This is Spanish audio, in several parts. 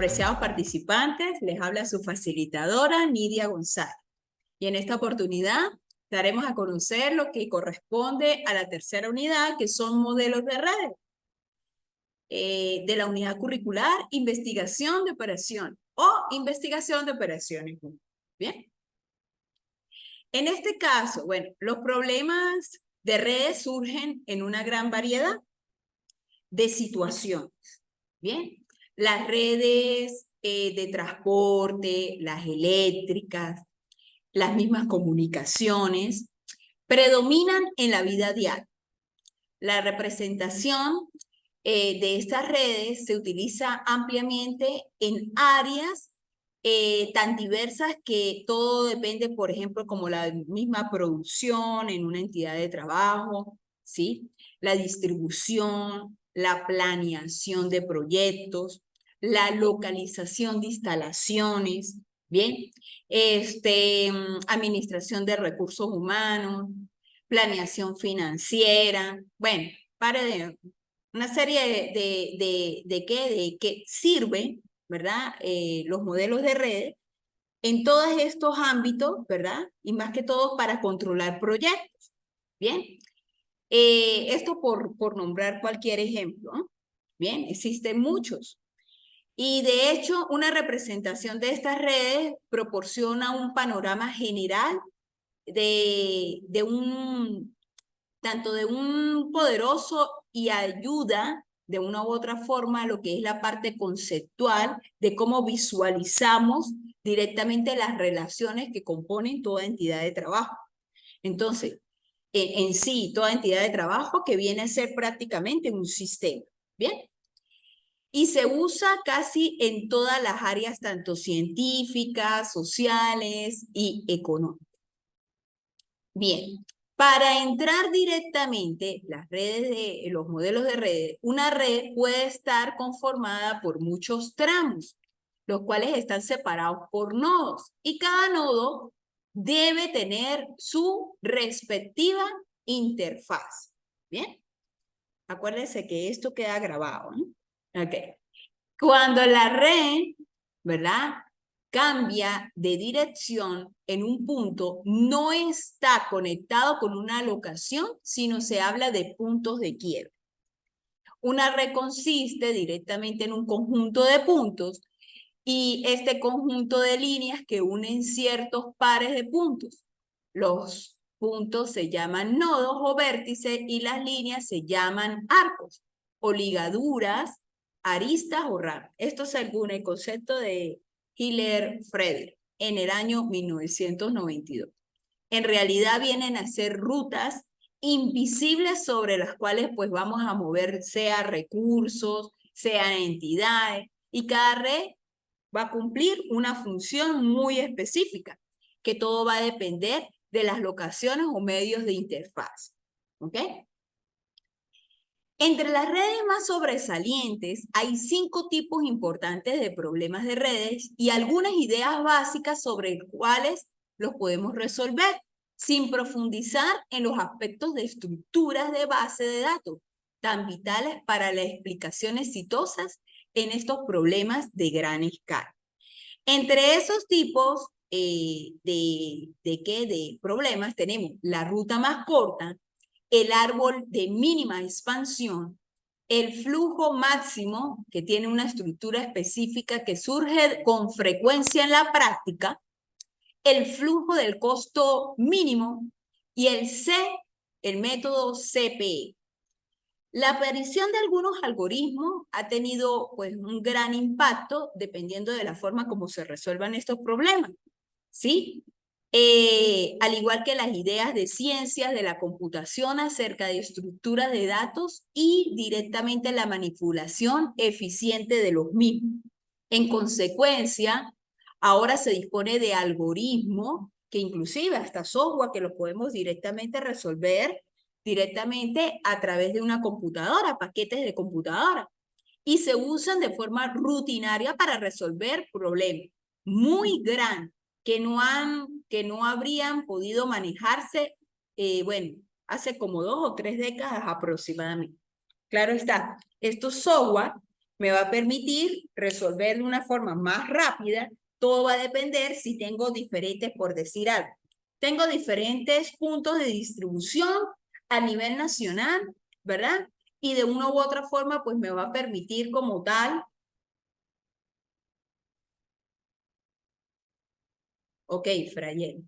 Apreciados participantes, les habla su facilitadora Nidia González. Y en esta oportunidad daremos a conocer lo que corresponde a la tercera unidad, que son modelos de redes. De la unidad curricular, investigación de operaciones o investigación de operaciones. Bien. En este caso, bueno, los problemas de redes surgen en una gran variedad de situaciones. Bien. Las redes de transporte, las eléctricas, las mismas comunicaciones, predominan en la vida diaria. La representación de estas redes se utiliza ampliamente en áreas tan diversas que todo depende, por ejemplo, como la misma producción en una entidad de trabajo, ¿sí? La distribución, la planeación de proyectos, la localización de instalaciones, ¿bien? Administración de recursos humanos, planeación financiera, bueno, una serie de que sirven, ¿verdad? Los modelos de redes en todos estos ámbitos, ¿verdad? Y más que todo para controlar proyectos, ¿bien? Esto por nombrar cualquier ejemplo, ¿no? Bien, existen muchos. Y de hecho, una representación de estas redes proporciona un panorama general tanto de un poderoso y ayuda de una u otra forma a lo que es la parte conceptual de cómo visualizamos directamente las relaciones que componen toda entidad de trabajo. Entonces, en sí, toda entidad de trabajo que viene a ser prácticamente un sistema, ¿bien? Y se usa casi en todas las áreas, tanto científicas, sociales y económicas. Bien, para entrar directamente las redes los modelos de redes, una red puede estar conformada por muchos tramos, los cuales están separados por nodos, y cada nodo debe tener su respectiva interfaz. Bien, acuérdense que esto queda grabado, ¿no? Ok. Cuando la red, ¿verdad?, cambia de dirección en un punto, no está conectado con una locación, sino se habla de puntos de quiebre. Una red consiste directamente en un conjunto de puntos y este conjunto de líneas que unen ciertos pares de puntos. Los puntos se llaman nodos o vértices y las líneas se llaman arcos o ligaduras, aristas o ramas. Esto según el concepto de Hiller Friedrich en el año 1992. En realidad vienen a ser rutas invisibles sobre las cuales pues vamos a mover sea recursos, sean entidades, y cada red va a cumplir una función muy específica, que todo va a depender de las locaciones o medios de interfaz. ¿Ok? Entre las redes más sobresalientes hay 5 tipos importantes de problemas de redes y algunas ideas básicas sobre las cuales los podemos resolver, sin profundizar en los aspectos de estructuras de base de datos, tan vitales para las explicaciones exitosas en estos problemas de gran escala. Entre esos tipos de problemas tenemos la ruta más corta, el árbol de mínima expansión, el flujo máximo, que tiene una estructura específica que surge con frecuencia en la práctica, el flujo del costo mínimo y el método CPE. La aparición de algunos algoritmos ha tenido pues un gran impacto dependiendo de la forma como se resuelvan estos problemas, ¿sí? Al igual que las ideas de ciencias de la computación acerca de estructuras de datos y directamente la manipulación eficiente de los mismos. En consecuencia, ahora se dispone de algoritmos que inclusive hasta software que los podemos directamente resolver directamente a través de una computadora, paquetes de computadora, y se usan de forma rutinaria para resolver problemas muy grandes que no habrían podido manejarse, bueno, hace como 2 o 3 décadas aproximadamente. Claro está, estos software me va a permitir resolver de una forma más rápida. Todo va a depender si tengo diferentes, por decir algo. Tengo diferentes puntos de distribución a nivel nacional, ¿verdad? Y de una u otra forma, pues me va a permitir como tal. Ok, Frayel.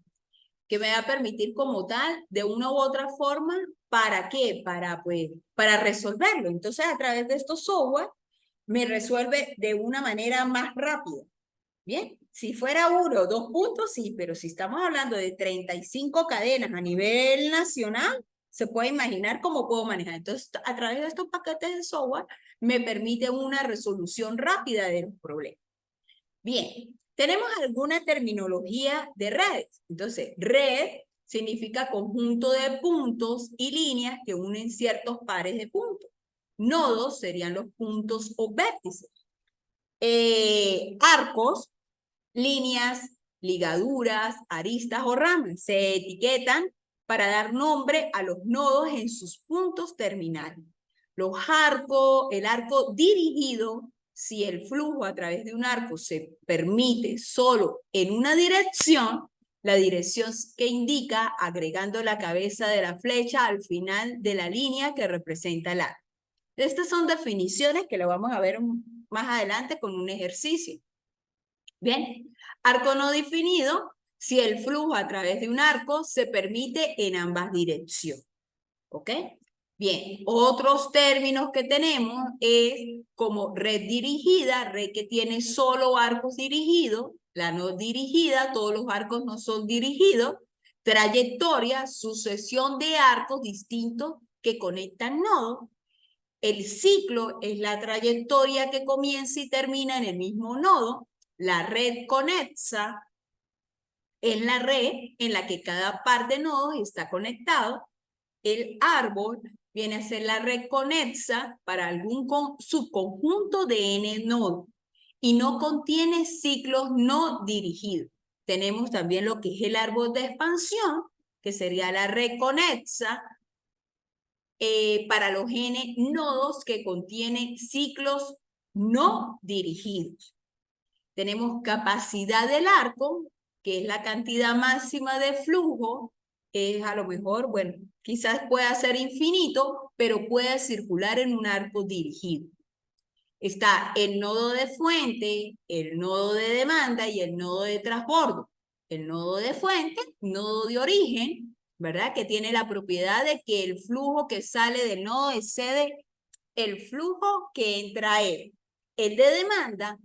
Que me va a permitir como tal, de una u otra forma, ¿para qué? Pues, para resolverlo. Entonces, a través de estos software, me resuelve de una manera más rápida. Bien, si fuera uno o dos puntos, sí, pero si estamos hablando de 35 cadenas a nivel nacional, se puede imaginar cómo puedo manejar. Entonces, a través de estos paquetes de software, me permite una resolución rápida de los problemas. Bien, tenemos alguna terminología de redes. Entonces, red significa conjunto de puntos y líneas que unen ciertos pares de puntos. Nodos serían los puntos o vértices. Arcos, líneas, ligaduras, aristas o ramas se etiquetan para dar nombre a los nodos en sus puntos terminales. El arco dirigido, si el flujo a través de un arco se permite solo en una dirección, la dirección que indica agregando la cabeza de la flecha al final de la línea que representa el arco. Estas son definiciones que lo vamos a ver más adelante con un ejercicio. Bien, arco no definido, si el flujo a través de un arco se permite en ambas direcciones. ¿Ok? Bien, otros términos que tenemos es como red dirigida, red que tiene solo arcos dirigidos, la no dirigida, todos los arcos no son dirigidos, trayectoria, sucesión de arcos distintos que conectan nodos. El ciclo es la trayectoria que comienza y termina en el mismo nodo. La red conexa es la red en la que cada par de nodos está conectado. El árbol viene a ser la red conexa para algún subconjunto de n nodos y no contiene ciclos no dirigidos. Tenemos también lo que es el árbol de expansión, que sería la red conexa para los n nodos que contienen ciclos no dirigidos. Tenemos capacidad del arco, que es la cantidad máxima de flujo, es a lo mejor, bueno, quizás pueda ser infinito, pero puede circular en un arco dirigido. Está el nodo de fuente, el nodo de demanda y el nodo de transbordo. El nodo de fuente, nodo de origen, ¿verdad? Que tiene la propiedad de que el flujo que sale del nodo excede el flujo que entra a él. El de demanda,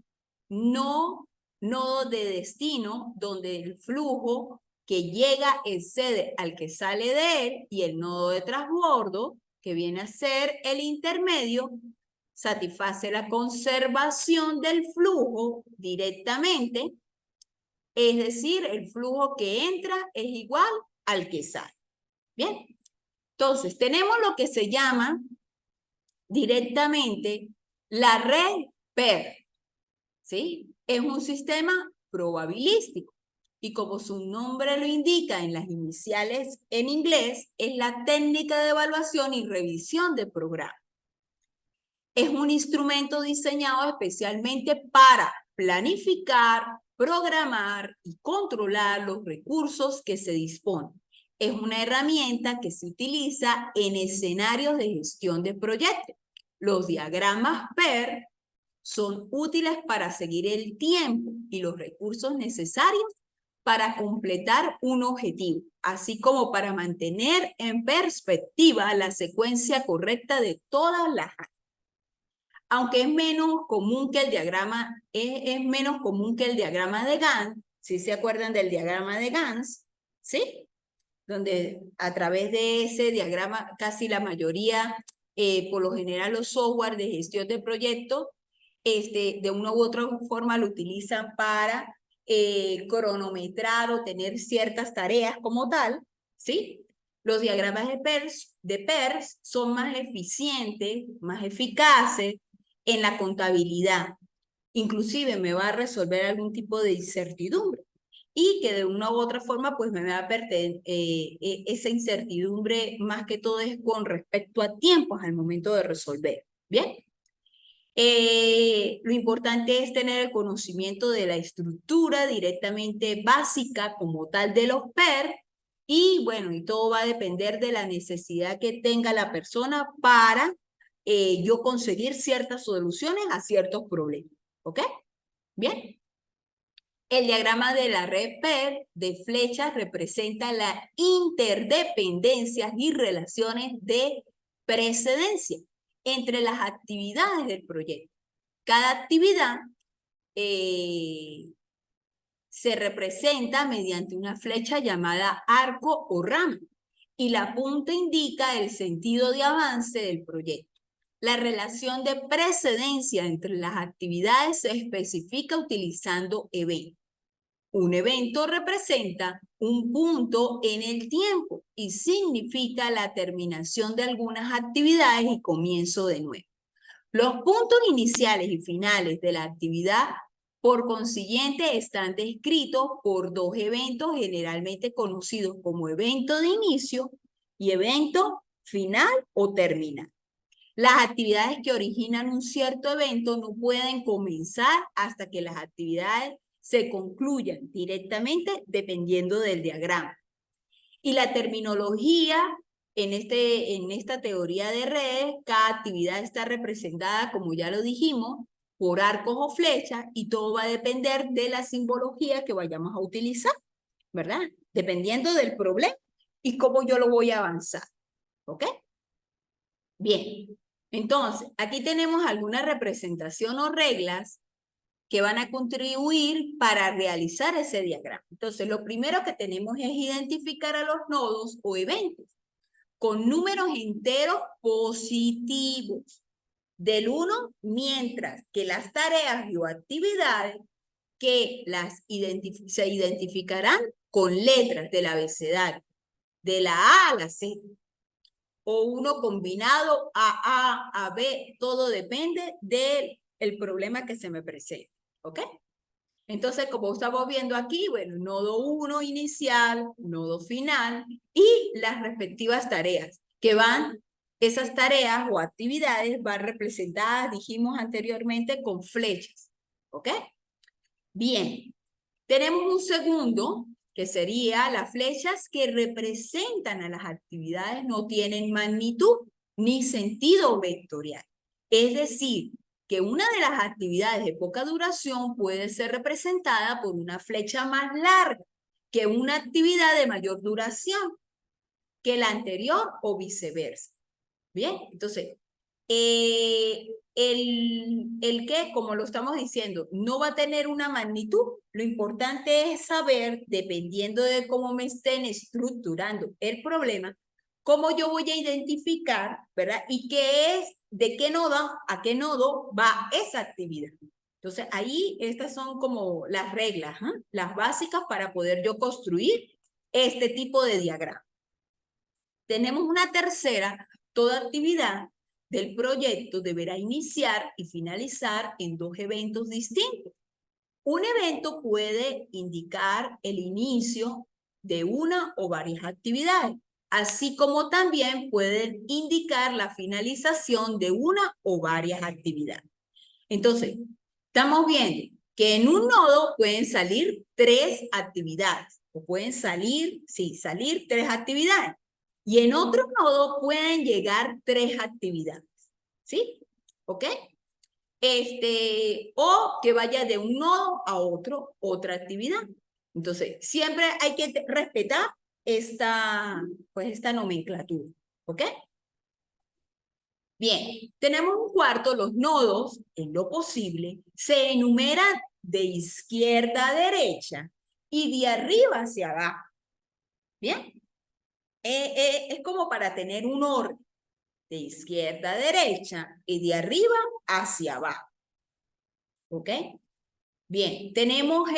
no nodo de destino, donde el flujo que llega excede al que sale de él, y el nodo de transbordo, que viene a ser el intermedio, satisface la conservación del flujo directamente, es decir, el flujo que entra es igual al que sale. Bien, entonces tenemos lo que se llama directamente la red PER, ¿sí? Es un sistema probabilístico y como su nombre lo indica en las iniciales en inglés, es la técnica de evaluación y revisión de programa. Es un instrumento diseñado especialmente para planificar, programar y controlar los recursos que se disponen. Es una herramienta que se utiliza en escenarios de gestión de proyectos. Los diagramas PER son útiles para seguir el tiempo y los recursos necesarios para completar un objetivo, así como para mantener en perspectiva la secuencia correcta de todas las áreas. Aunque es menos común que el diagrama, es menos común que el diagrama de Gantt, si se acuerdan del diagrama de Gantt, ¿sí? Donde a través de ese diagrama casi la mayoría, por lo general los software de gestión de proyectos, de una u otra forma lo utilizan para cronometrar o tener ciertas tareas como tal, ¿sí? Los diagramas de PERS son más eficientes, más eficaces en la contabilidad. Inclusive me va a resolver algún tipo de incertidumbre y que de una u otra forma pues me va a perder esa incertidumbre más que todo es con respecto a tiempos al momento de resolver. ¿Bien? Lo importante es tener el conocimiento de la estructura directamente básica como tal de los PER y bueno, y todo va a depender de la necesidad que tenga la persona para yo conseguir ciertas soluciones a ciertos problemas. ¿Ok? Bien. El diagrama de la red PER de flechas representa las interdependencias y relaciones de precedencia entre las actividades del proyecto. Cada actividad se representa mediante una flecha llamada arco o rama y la punta indica el sentido de avance del proyecto. La relación de precedencia entre las actividades se especifica utilizando eventos. Un evento representa un punto en el tiempo y significa la terminación de algunas actividades y comienzo de nuevo. Los puntos iniciales y finales de la actividad, por consiguiente, están descritos por dos eventos generalmente conocidos como evento de inicio y evento final o terminal. Las actividades que originan un cierto evento no pueden comenzar hasta que las actividades se concluyan directamente dependiendo del diagrama. Y la terminología en esta teoría de redes, cada actividad está representada, como ya lo dijimos, por arcos o flechas y todo va a depender de la simbología que vayamos a utilizar, ¿verdad? Dependiendo del problema y cómo yo lo voy a avanzar, ¿ok? Bien, entonces, aquí tenemos alguna representación o reglas que van a contribuir para realizar ese diagrama. Entonces, lo primero que tenemos es identificar a los nodos o eventos con números enteros positivos del 1, mientras que las tareas o actividades que se identificarán con letras del abecedario, de la A a la Z, o uno combinado a B, todo depende del problema que se me presente, ¿ok? Entonces, como estamos viendo aquí, bueno, nodo 1 inicial, nodo final y las respectivas tareas que van, esas tareas o actividades van representadas, dijimos anteriormente, con flechas, ¿ok? Bien, tenemos un segundo que sería las flechas que representan a las actividades no tienen magnitud ni sentido vectorial. Es decir, que una de las actividades de poca duración puede ser representada por una flecha más larga que una actividad de mayor duración que la anterior o viceversa. Bien, entonces, el que, como lo estamos diciendo, no va a tener una magnitud. Lo importante es saber, dependiendo de cómo me estén estructurando el problema, cómo yo voy a identificar, ¿verdad? Y qué es, de qué nodo a qué nodo va esa actividad. Entonces, ahí estas son como las reglas, ¿eh? Las básicas para poder yo construir este tipo de diagrama. Tenemos una tercera, toda actividad del proyecto deberá iniciar y finalizar en dos eventos distintos. Un evento puede indicar el inicio de una o varias actividades, así como también puede indicar la finalización de una o varias actividades. Entonces, estamos viendo que en un nodo pueden salir 3 actividades, o pueden salir, sí, salir 3 actividades. Y en otro nodo pueden llegar 3 actividades, ¿sí? ¿Ok? O que vaya de un nodo a otro, otra actividad. Entonces, siempre hay que respetar pues esta nomenclatura, ¿ok? Bien, tenemos un cuarto, los nodos, en lo posible, se enumeran de izquierda a derecha y de arriba hacia abajo. Bien, es como para tener un orden de izquierda a derecha y de arriba hacia abajo. ¿Ok? Bien, tenemos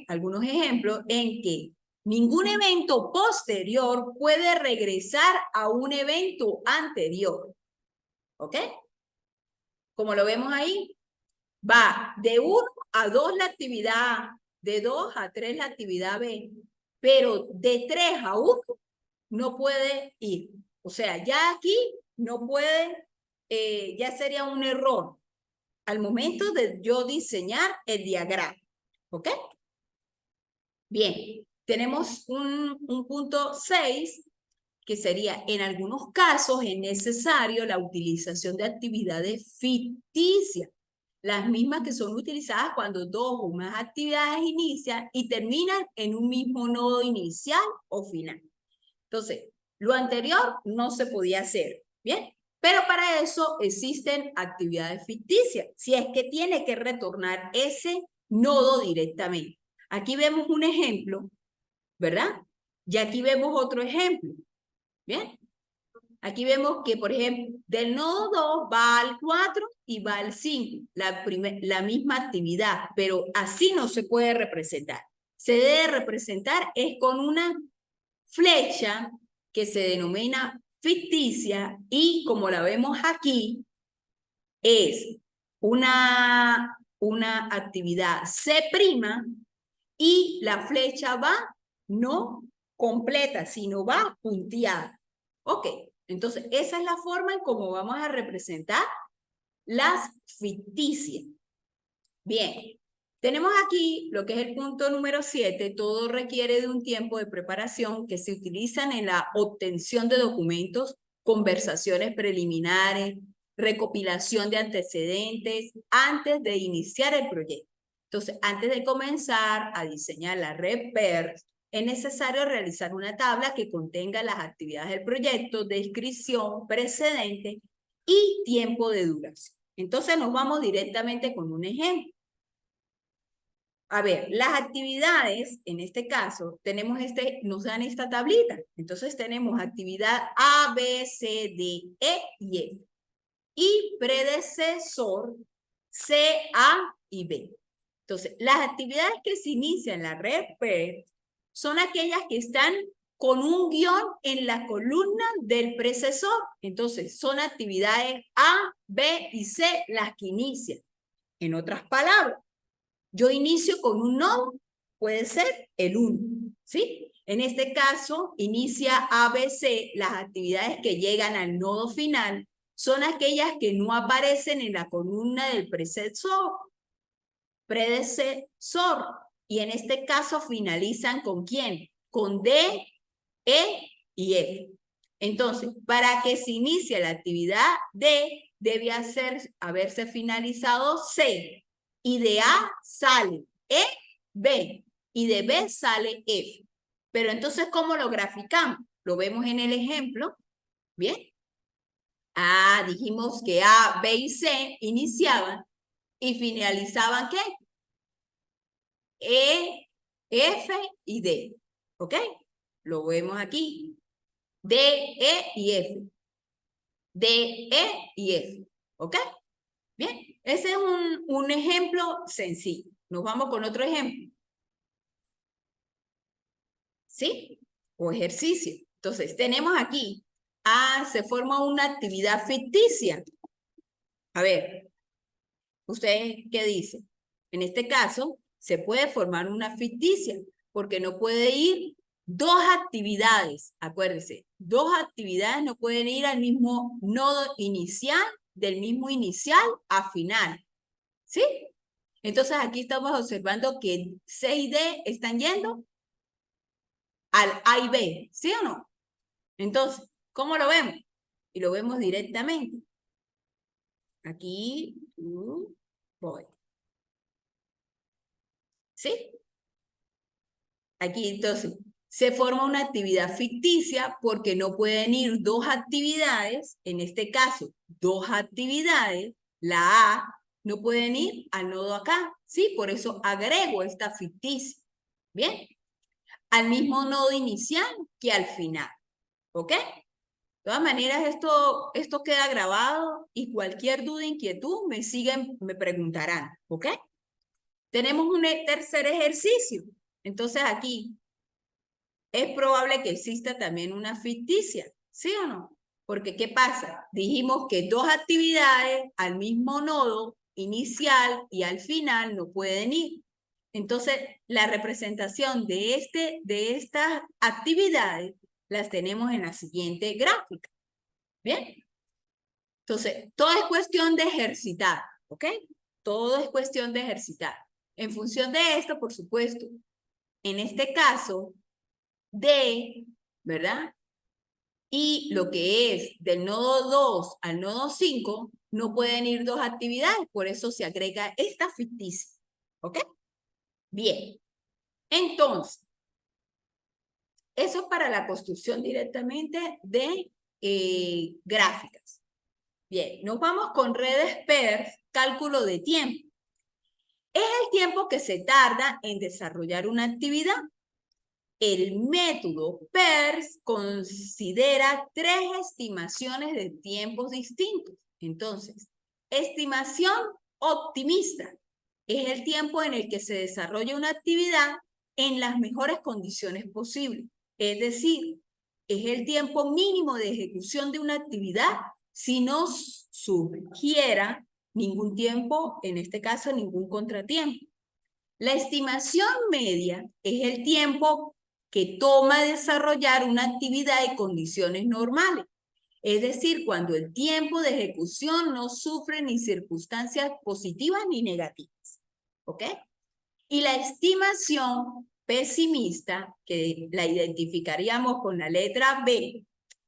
algunos ejemplos en que ningún evento posterior puede regresar a un evento anterior. ¿Ok? Como lo vemos ahí, va de 1 a 2 la actividad A, de 2 a 3 la actividad B, pero de 3 a 1 no puede ir. O sea, ya aquí no puede, ya sería un error. al momento de yo diseñar el diagrama. ¿Ok? Bien, tenemos un punto 6, que sería, en algunos casos es necesario la utilización de actividades ficticias, las mismas que son utilizadas cuando dos o más actividades inician y terminan en un mismo nodo inicial o final. Entonces, lo anterior no se podía hacer, ¿bien? Pero para eso existen actividades ficticias, si es que tiene que retornar ese nodo directamente. Aquí vemos un ejemplo, ¿verdad? Y aquí vemos otro ejemplo, ¿bien? Aquí vemos que, por ejemplo, del nodo 2 va al 4 y va al 5, la misma actividad, pero así no se puede representar. Se debe representar es con una flecha que se denomina ficticia y como la vemos aquí, es una actividad C' y la flecha va no completa, sino va punteada. Ok, entonces esa es la forma en cómo vamos a representar las ficticias. Bien, tenemos aquí lo que es el punto número 7. Todo requiere de un tiempo de preparación que se utilizan en la obtención de documentos, conversaciones preliminares, recopilación de antecedentes antes de iniciar el proyecto. Entonces, antes de comenzar a diseñar la red PER, es necesario realizar una tabla que contenga las actividades del proyecto, descripción, precedente y tiempo de duración. Entonces, nos vamos directamente con un ejemplo. A ver, las actividades, en este caso, tenemos nos dan esta tablita. Entonces tenemos actividad A, B, C, D, E y F. Y predecesor C, A y B. Entonces, las actividades que se inician en la red PER son aquellas que están con un guión en la columna del predecesor. Entonces, son actividades A, B y C las que inician. En otras palabras, yo inicio con un nodo, puede ser el 1, ¿sí? En este caso, inicia ABC, las actividades que llegan al nodo final son aquellas que no aparecen en la columna del predecesor. Y en este caso finalizan ¿con quién? Con D, E y F. Entonces, para que se inicie la actividad D, debe haberse finalizado C. Y de A sale E, B. Y de B sale F. Pero entonces, ¿cómo lo graficamos? Lo vemos en el ejemplo. ¿Bien? Dijimos que A, B y C iniciaban y finalizaban ¿qué? E, F y D. ¿Ok? Lo vemos aquí. D, E y F. D, E y F. ¿Ok? Bien, ese es un ejemplo sencillo. Nos vamos con otro ejemplo. ¿Sí? O ejercicio. Entonces, tenemos aquí, se forma una actividad ficticia. A ver, ¿usted qué dice? En este caso, se puede formar una ficticia, porque no puede ir dos actividades, acuérdense, dos actividades no pueden ir al mismo nodo inicial, del mismo inicial a final, ¿sí? Entonces aquí estamos observando que C y D están yendo al A y B, ¿sí o no? Entonces, ¿cómo lo vemos? Y lo vemos directamente. Aquí, voy. ¿Sí? Aquí entonces se forma una actividad ficticia porque no pueden ir dos actividades, en este caso, dos actividades, la A no pueden ir al nodo acá, ¿sí? Por eso agrego esta ficticia, ¿bien? Al mismo nodo inicial que al final, ¿ok? De todas maneras, esto queda grabado y cualquier duda, inquietud, me preguntarán, ¿ok? Tenemos un tercer ejercicio. Entonces aquí es probable que exista también una ficticia, ¿sí o no? Porque ¿qué pasa? Dijimos que dos actividades al mismo nodo inicial y al final no pueden ir. Entonces, la representación de estas actividades las tenemos en la siguiente gráfica. ¿Bien? Entonces, todo es cuestión de ejercitar, ¿ok? Todo es cuestión de ejercitar. En función de esto, por supuesto, en este caso, D, ¿verdad? Y lo que es del nodo 2 al nodo 5, no pueden ir dos actividades, por eso se agrega esta ficticia, ¿ok? Bien, entonces, eso es para la construcción directamente de gráficas. Bien, nos vamos con redes PER, cálculo de tiempo. Es el tiempo que se tarda en desarrollar una actividad. El método PERS considera tres estimaciones de tiempos distintos. Entonces, estimación optimista es el tiempo en el que se desarrolla una actividad en las mejores condiciones posibles. Es decir, es el tiempo mínimo de ejecución de una actividad si no surgiera ningún tiempo, en este caso ningún contratiempo. La estimación media es el tiempo que toma desarrollar una actividad en condiciones normales. Es decir, cuando el tiempo de ejecución no sufre ni circunstancias positivas ni negativas. ¿Ok? Y la estimación pesimista, que la identificaríamos con la letra B,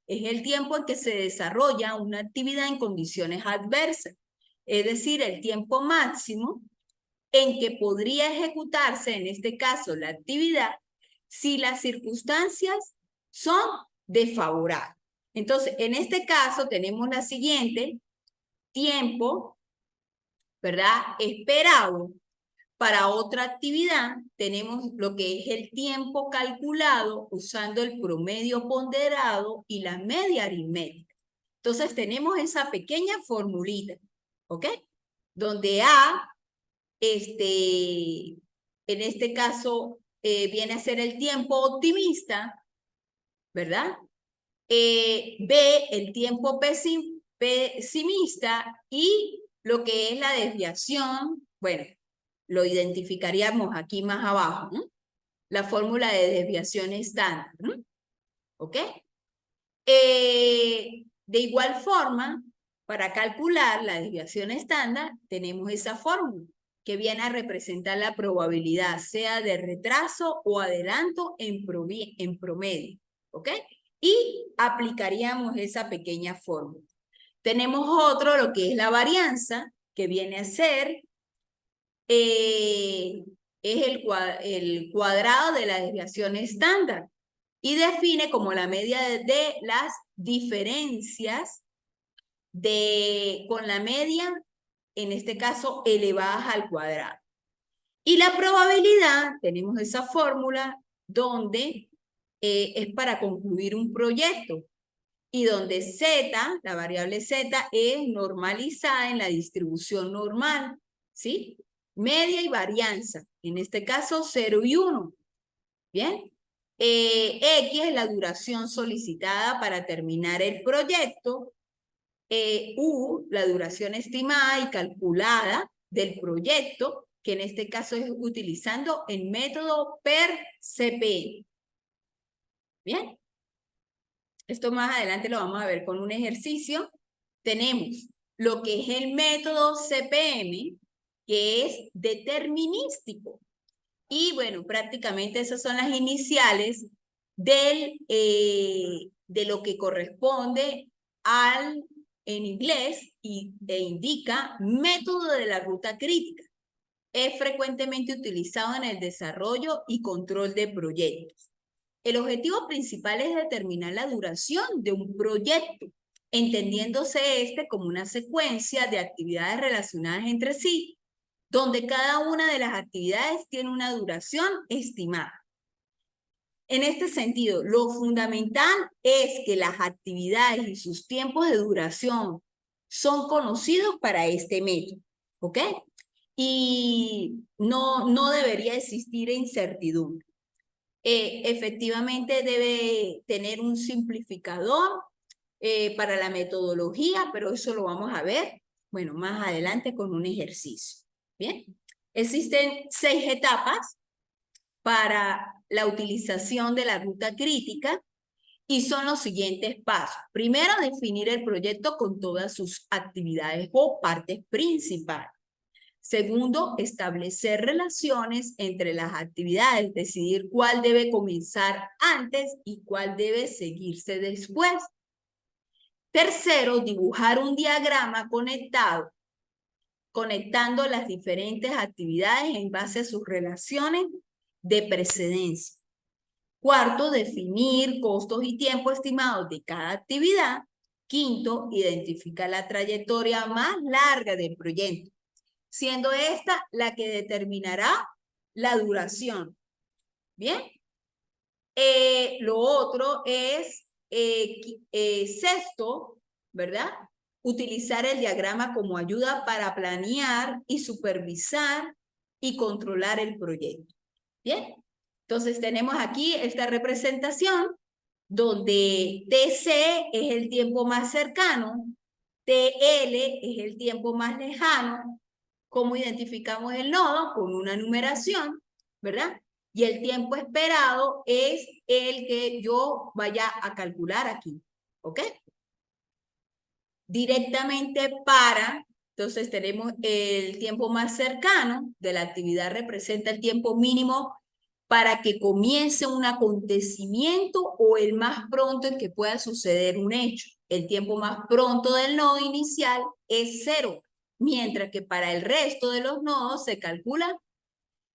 es el tiempo en que se desarrolla una actividad en condiciones adversas. Es decir, el tiempo máximo en que podría ejecutarse, en este caso, la actividad, si las circunstancias son desfavorables. Entonces, en este caso tenemos la siguiente, tiempo, ¿verdad? Esperado para otra actividad, tenemos lo que es el tiempo calculado usando el promedio ponderado y la media aritmética. Entonces, tenemos esa pequeña formulita, ¿ok? Donde A en este caso, viene a ser el tiempo optimista, ¿verdad? B, el tiempo pesimista y lo que es la desviación, bueno, lo identificaríamos aquí más abajo, ¿no? La fórmula de desviación estándar, ¿no? ¿Ok? De igual forma, para calcular la desviación estándar, tenemos esa fórmula que viene a representar la probabilidad, sea de retraso o adelanto en promedio, ¿ok? Y aplicaríamos esa pequeña fórmula. Tenemos otro, lo que es la varianza, que viene a ser, es el cuadrado de la desviación estándar y define como la media de las diferencias con la media, en este caso, elevadas al cuadrado. Y la probabilidad, tenemos esa fórmula donde es para concluir un proyecto y donde Z, la variable Z, es normalizada en la distribución normal, ¿sí? Media y varianza, en este caso 0 y 1, ¿bien? X es la duración solicitada para terminar el proyecto. U, la duración estimada y calculada del proyecto, que en este caso es utilizando el método PER-CPM. Bien. Esto más adelante lo vamos a ver con un ejercicio. Tenemos lo que es el método CPM, que es determinístico. Y bueno, prácticamente esas son las iniciales de lo que corresponde en inglés e indica método de la ruta crítica. Es frecuentemente utilizado en el desarrollo y control de proyectos. El objetivo principal es determinar la duración de un proyecto, entendiéndose este como una secuencia de actividades relacionadas entre sí, donde cada una de las actividades tiene una duración estimada. En este sentido, lo fundamental es que las actividades y sus tiempos de duración son conocidos para este método, ¿ok? Y no debería existir incertidumbre. Efectivamente debe tener un simplificador para la metodología, pero eso lo vamos a ver, bueno, más adelante con un ejercicio. Bien, existen 6 etapas para la utilización de la ruta crítica Y son los siguientes pasos. Primero, definir el proyecto con todas sus actividades o partes principales. Segundo, establecer relaciones entre las actividades, decidir cuál debe comenzar antes y cuál debe seguirse después. Tercero, dibujar un diagrama conectando las diferentes actividades en base a sus relaciones de precedencia. Cuarto, definir costos y tiempo estimados de cada actividad. Quinto, identificar la trayectoria más larga del proyecto, siendo esta la que determinará la duración. Bien. Lo otro es, sexto, ¿verdad? Utilizar el diagrama como ayuda para planear y supervisar y controlar el proyecto. Bien. Entonces tenemos aquí esta representación donde TC es el tiempo más cercano, TL es el tiempo más lejano. ¿Cómo identificamos el nodo? Con una numeración, ¿verdad? Y el tiempo esperado es el que yo vaya a calcular aquí, ¿ok? Directamente entonces tenemos el tiempo más cercano de la actividad representa el tiempo mínimo para que comience un acontecimiento o el más pronto en que pueda suceder un hecho. El tiempo más pronto del nodo inicial es 0, mientras que para el resto de los nodos se calcula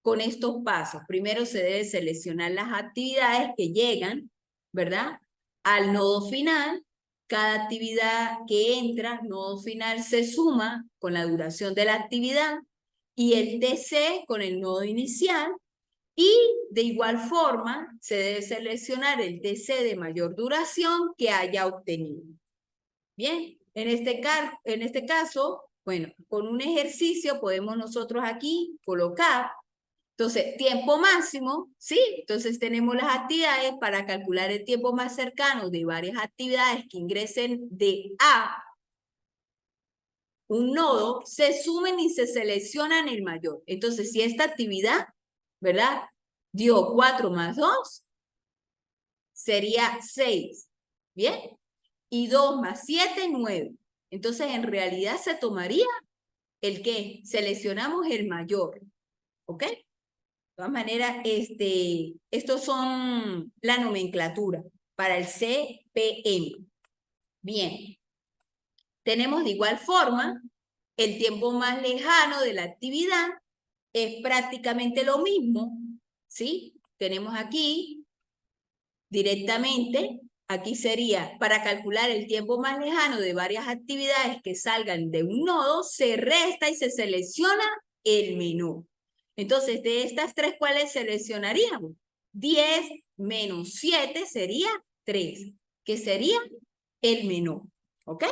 con estos pasos. Primero se debe seleccionar las actividades que llegan, ¿verdad?, al nodo final. Cada actividad que entra, nodo final, se suma con la duración de la actividad y el TC con el nodo inicial. Y de igual forma, se debe seleccionar el TC de mayor duración que haya obtenido. Bien, en este caso, bueno, con un ejercicio podemos nosotros aquí colocar, entonces, tiempo máximo, ¿sí? Entonces tenemos las actividades para calcular el tiempo más cercano de varias actividades que ingresen de A, un nodo, se sumen y se seleccionan el mayor. Entonces, si esta actividad, ¿verdad?, dio 4 más 2, sería 6, ¿bien? Y 2 más 7, 9. Entonces, en realidad se tomaría el que seleccionamos el mayor, ¿ok? De todas maneras, estos son la nomenclatura para el CPM. Bien. Tenemos de igual forma el tiempo más lejano de la actividad, es prácticamente lo mismo, ¿sí? Tenemos aquí directamente, aquí sería para calcular el tiempo más lejano de varias actividades que salgan de un nodo, se resta y se selecciona el menor. Entonces, de estas tres, ¿cuáles seleccionaríamos? 10 menos 7 sería 3, que sería el menor, ¿ok?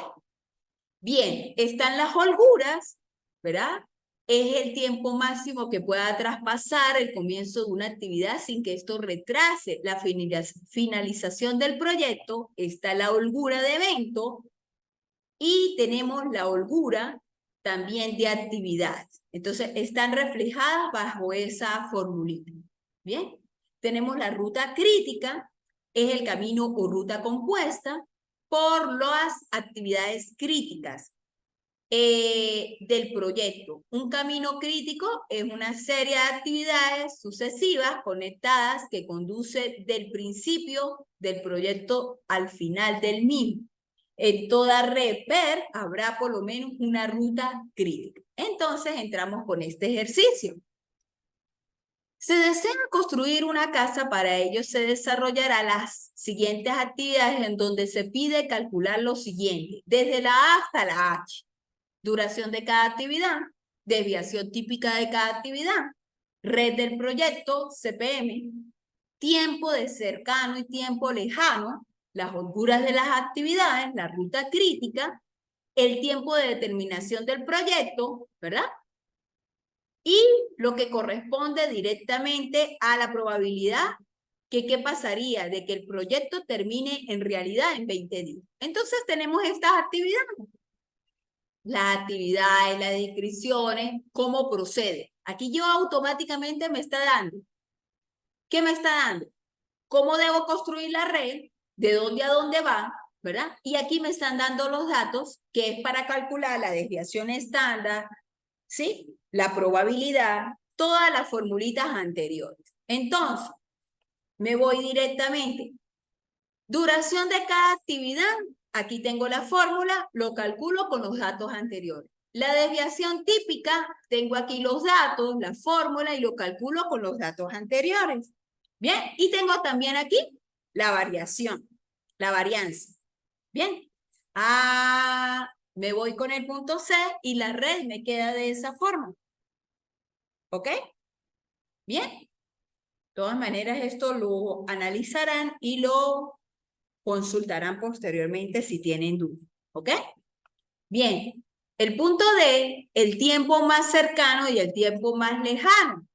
Bien, están las holguras, ¿verdad? Es el tiempo máximo que pueda traspasar el comienzo de una actividad sin que esto retrase la finalización del proyecto. Está la holgura de evento y tenemos la holgura también de actividades. Entonces, están reflejadas bajo esa formulita. Bien, tenemos la ruta crítica, es el camino o ruta compuesta por las actividades críticas del proyecto. Un camino crítico es una serie de actividades sucesivas conectadas que conduce del principio del proyecto al final del mismo. En toda red PER habrá por lo menos una ruta crítica. Entonces entramos con este ejercicio. Se desea construir una casa, para ello se desarrollará las siguientes actividades en donde se pide calcular lo siguiente, desde la A hasta la H. Duración de cada actividad, desviación típica de cada actividad, red del proyecto, CPM, tiempo de cercano y tiempo lejano, las holguras de las actividades, la ruta crítica, el tiempo de determinación del proyecto, ¿verdad? Y lo que corresponde directamente a la probabilidad que qué pasaría de que el proyecto termine en realidad en 20 días. Entonces tenemos estas actividades. Las actividades, las descripciones, cómo procede. Aquí yo automáticamente me está dando. ¿Qué me está dando? ¿Cómo debo construir la red? de dónde a dónde va, ¿verdad? Y aquí me están dando los datos, que es para calcular la desviación estándar, ¿sí? La probabilidad, todas las formulitas anteriores. Entonces, me voy directamente. Duración de cada actividad, aquí tengo la fórmula, lo calculo con los datos anteriores. La desviación típica, tengo aquí los datos, la fórmula y lo calculo con los datos anteriores. Bien, y tengo también aquí la variación, la varianza. Bien. Me voy con el punto C y la red me queda de esa forma. ¿Ok? Bien. De todas maneras, esto lo analizarán y lo consultarán posteriormente si tienen duda. ¿Ok? Bien. El punto D, el tiempo más cercano y el tiempo más lejano.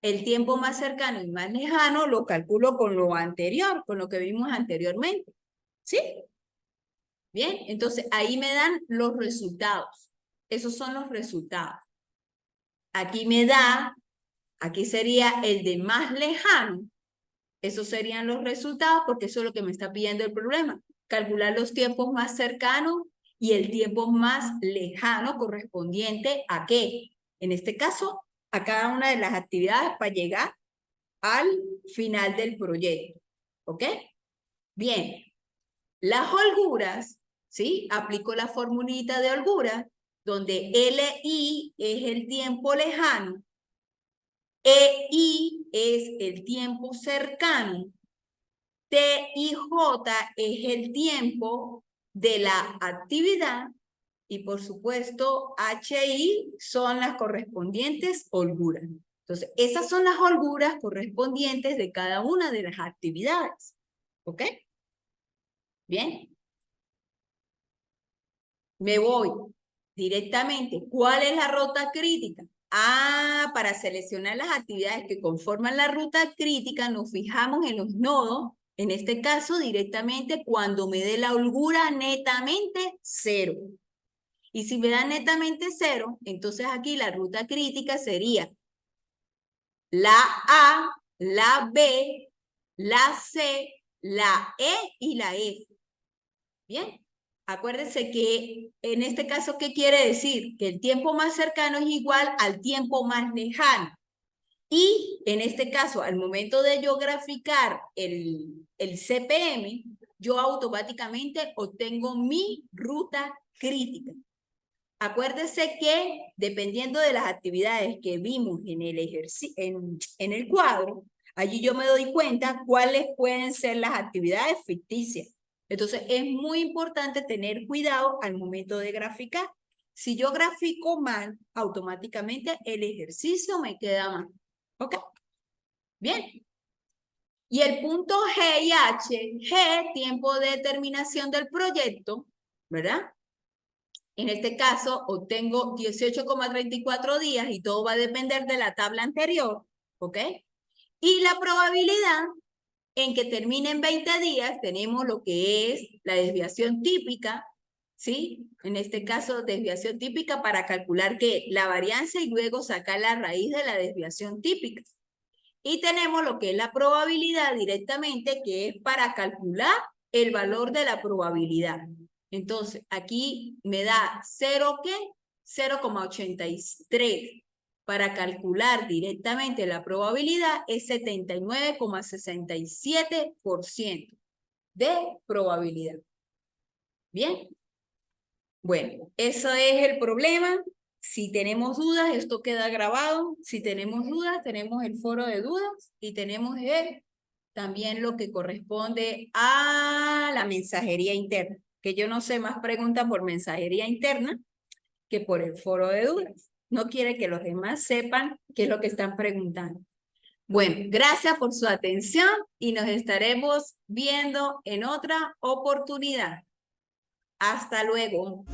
El tiempo más cercano y más lejano lo calculo con lo anterior, con lo que vimos anteriormente. ¿Sí? Bien, entonces ahí me dan los resultados. Esos son los resultados. Aquí me da, aquí sería el de más lejano. Esos serían los resultados porque eso es lo que me está pidiendo el problema. Calcular los tiempos más cercanos y el tiempo más lejano correspondiente a qué. En este caso, a cada una de las actividades para llegar al final del proyecto. ¿Ok? Bien. Las holguras, ¿sí? Aplico la formulita de holgura, donde LI es el tiempo lejano, EI es el tiempo cercano, TIJ es el tiempo de la actividad y por supuesto HI son las correspondientes holguras. Entonces, esas son las holguras correspondientes de cada una de las actividades. ¿Ok? Bien. Me voy directamente. ¿Cuál es la ruta crítica? Para seleccionar las actividades que conforman la ruta crítica, nos fijamos en los nodos, en este caso directamente cuando me dé la holgura netamente 0. Y si me da netamente 0, entonces aquí la ruta crítica sería la A, la B, la C, la E y la F. Bien. Acuérdense que en este caso, ¿qué quiere decir? Que el tiempo más cercano es igual al tiempo más lejano. Y en este caso, al momento de yo graficar el CPM, yo automáticamente obtengo mi ruta crítica. Acuérdense que dependiendo de las actividades que vimos en el cuadro, allí yo me doy cuenta cuáles pueden ser las actividades ficticias. Entonces, es muy importante tener cuidado al momento de graficar. Si yo grafico mal, automáticamente el ejercicio me queda mal. ¿Ok? Bien. Y el punto G y H, G, tiempo de terminación del proyecto, ¿verdad? En este caso, obtengo 18,34 días y todo va a depender de la tabla anterior, ¿ok? Y la probabilidad en que termine en 20 días, tenemos lo que es la desviación típica, ¿sí? En este caso, desviación típica para calcular que la varianza y luego sacar la raíz de la desviación típica. Y tenemos lo que es la probabilidad directamente, que es para calcular el valor de la probabilidad. Entonces, aquí me da 0, ¿qué? 0,83. Para calcular directamente la probabilidad es 79,67% de probabilidad. ¿Bien? Bueno, eso es el problema. Si tenemos dudas, esto queda grabado. Si tenemos dudas, tenemos el foro de dudas y tenemos también lo que corresponde a la mensajería interna, que yo no sé más preguntas por mensajería interna que por el foro de dudas. No quiere que los demás sepan qué es lo que están preguntando. Bueno, gracias por su atención y nos estaremos viendo en otra oportunidad. Hasta luego.